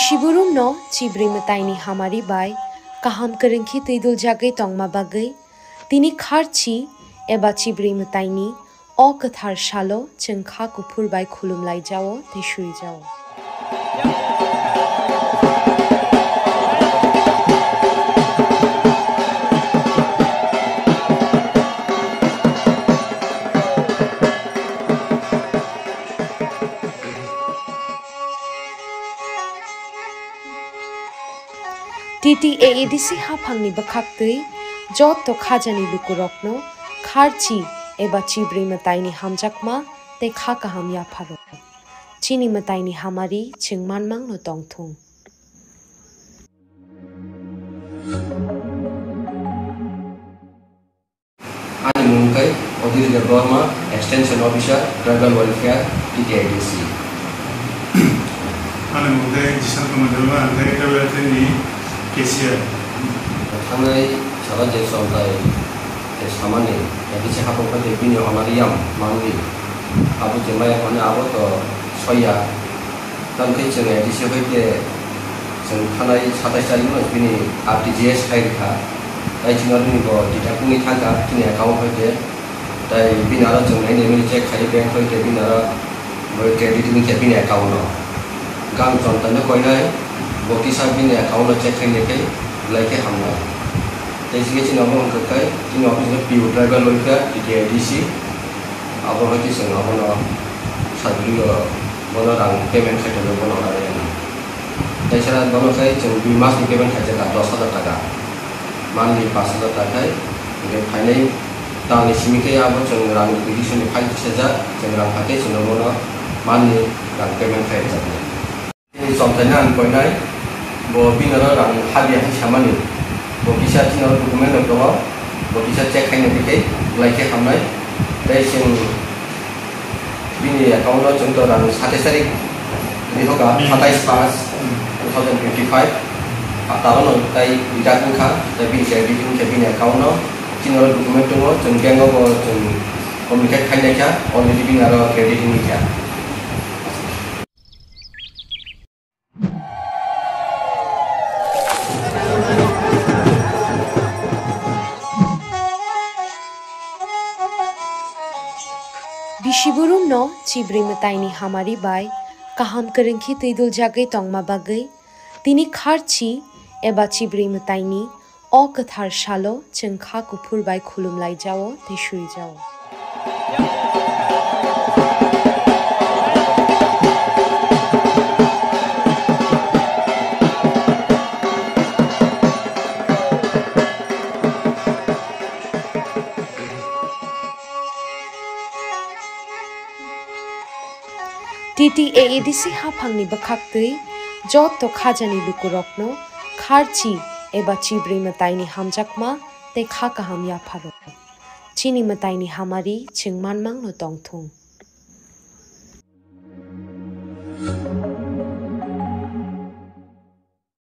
Bishiburum no chibri mataini hamari bai kaham kerengki tidul jagai tongma bagai tini kharchi eba chibri mataini o kathar shalo chengkha kupur bai khulum lai jao te shui jao TTAADC hapangni bakhaktui jot to khajani lukurokno kharchi eba chibri mataini hamjakma te kha kaham ya pharo chini mataini hamari chingmanmang no tongthung Ani Mungkai Odile Burma Extension Officer Tribal Welfare TTAADC Ani Mungkai Jisan Komandelma Antari Tribal ni Kesia Tangai salah jadi sontai sama ni yang bisa aku pada bini Amariam Mangli Abu Jemai mana Abu to Soya dan kerja ni di sini dia tangai satai cari mana bini RTGS hari kah dari cina ni ko tidak punya tangga kini kau kerja dari bini ada jemai ni mesti cek hari bank kerja bini ada berkredit ni bini kau no gang contohnya kau ni bukti sahaja ni kau nak cek ni ke, lagi hamil. Jadi sini nama orang kerja, ini office ni PU Tribal Welfare TTAADC. Apa lagi sih apa nak satu mana orang payment kerja tu mana orang yang. Jadi cara mana saya cuma mas ni payment kerja kat 10,000 taka, monthly 5,000 taka. Jadi final tahun ni sini kaya apa cuma orang petition ni final saja, cuma orang pakai cuma mana monthly orang payment kerja. Ini contohnya kau ni. Bo binara rang hadiah sama ni, bo kisah cina dokumen nak doa, bo kisah cek kain nanti ke, like hamai, dari sini bini account lo contoh rang 1 tarik, ni hoga 27 pas 2025, tahun lo dari tidak muka, tapi saya bikin bini account lo, cina dokumen tu lo, contohnya bo komunikasi kain ni kah, already binara kredit ni kah. Bishiburum no chibri mataini hamari bai kaham kerengki tidul jagai tongma bagai tini kharchi eba chibri mataini o kathar shalo chengkha kupur bai khulum lai jao te shui jao TTAADC hapangni bakhaktui jot to khajani lukurokno kharchi eba chibri mataini hamjakma te kha kaham ya pharo chini mataini hamari chingmanmang no tongthung